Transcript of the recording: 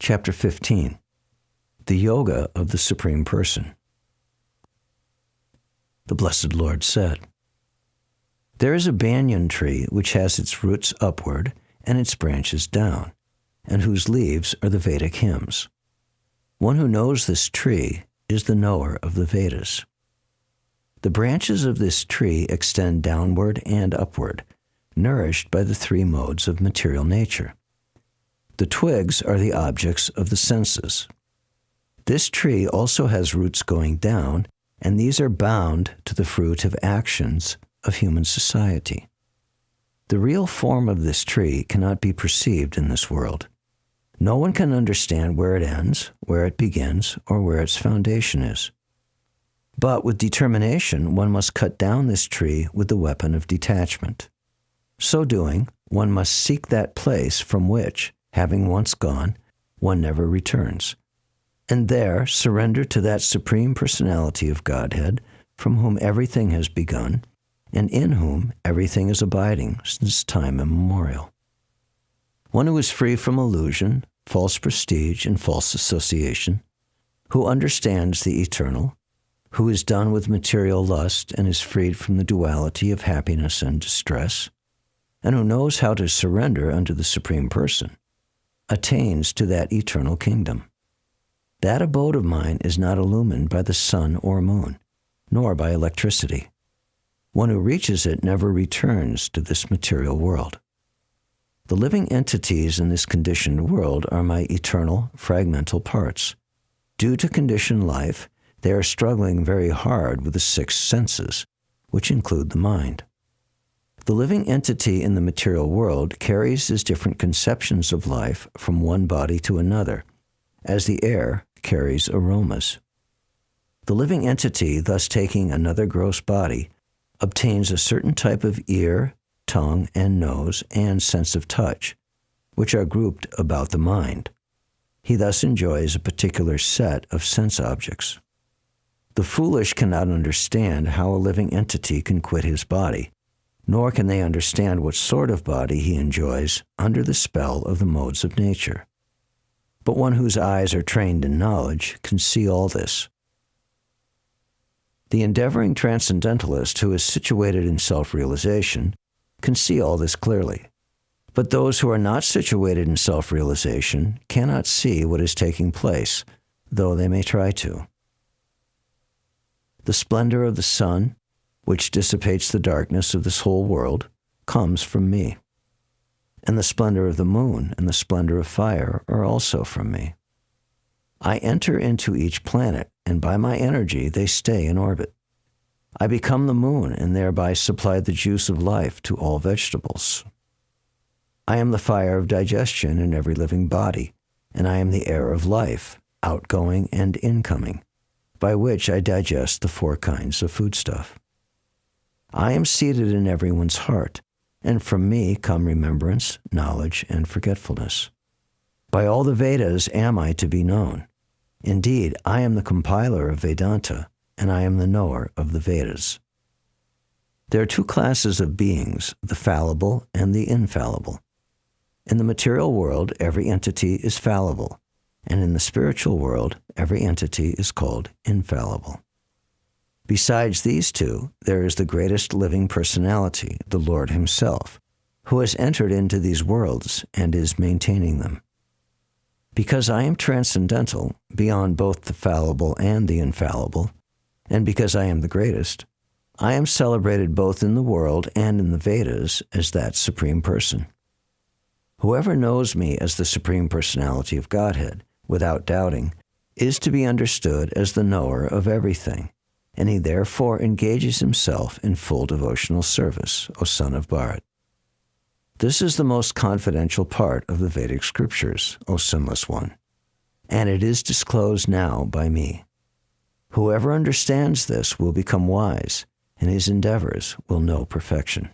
Chapter 15. The Yoga of the Supreme Person. The Blessed Lord said, "There is a banyan tree which has its roots upward and its branches down, and whose leaves are the Vedic hymns. One who knows this tree is the knower of the Vedas. The branches of this tree extend downward and upward, nourished by the three modes of material nature. The twigs are the objects of the senses. This tree also has roots going down, and these are bound to the fruit of actions of human society. The real form of this tree cannot be perceived in this world. No one can understand where it ends, where it begins, or where its foundation is. But with determination, one must cut down this tree with the weapon of detachment. So doing, one must seek that place from which, having once gone, one never returns, and there surrender to that Supreme Personality of Godhead, from whom everything has begun, and in whom everything is abiding since time immemorial. One who is free from illusion, false prestige, and false association, who understands the eternal, who is done with material lust and is freed from the duality of happiness and distress, and who knows how to surrender unto the Supreme Person, attains to that eternal kingdom. That abode of mine is not illumined by the sun or moon, nor by electricity. One who reaches it never returns to this material world. The living entities in this conditioned world are my eternal, fragmental parts. Due to conditioned life, they are struggling very hard with the six senses, which include the mind. The living entity in the material world carries his different conceptions of life from one body to another, as the air carries aromas. The living entity, thus taking another gross body, obtains a certain type of ear, tongue, and nose, and sense of touch, which are grouped about the mind. He thus enjoys a particular set of sense objects. The foolish cannot understand how a living entity can quit his body, nor can they understand what sort of body he enjoys under the spell of the modes of nature. But one whose eyes are trained in knowledge can see all this. The endeavoring transcendentalist who is situated in self-realization can see all this clearly. But those who are not situated in self-realization cannot see what is taking place, though they may try to. The splendor of the sun, which dissipates the darkness of this whole world, comes from me. And the splendor of the moon and the splendor of fire are also from me. I enter into each planet, and by my energy they stay in orbit. I become the moon and thereby supply the juice of life to all vegetables. I am the fire of digestion in every living body, and I am the air of life, outgoing and incoming, by which I digest the four kinds of foodstuff. I am seated in everyone's heart, and from me come remembrance, knowledge, and forgetfulness. By all the Vedas am I to be known. Indeed, I am the compiler of Vedanta, and I am the knower of the Vedas. There are two classes of beings, the fallible and the infallible. In the material world, every entity is fallible, and in the spiritual world, every entity is called infallible. Besides these two, there is the greatest living personality, the Lord Himself, who has entered into these worlds and is maintaining them. Because I am transcendental, beyond both the fallible and the infallible, and because I am the greatest, I am celebrated both in the world and in the Vedas as that Supreme Person. Whoever knows me as the Supreme Personality of Godhead, without doubting, is to be understood as the knower of everything, and he therefore engages himself in full devotional service, O son of Bharat. This is the most confidential part of the Vedic scriptures, O sinless one, and it is disclosed now by me. Whoever understands this will become wise, and his endeavors will know perfection.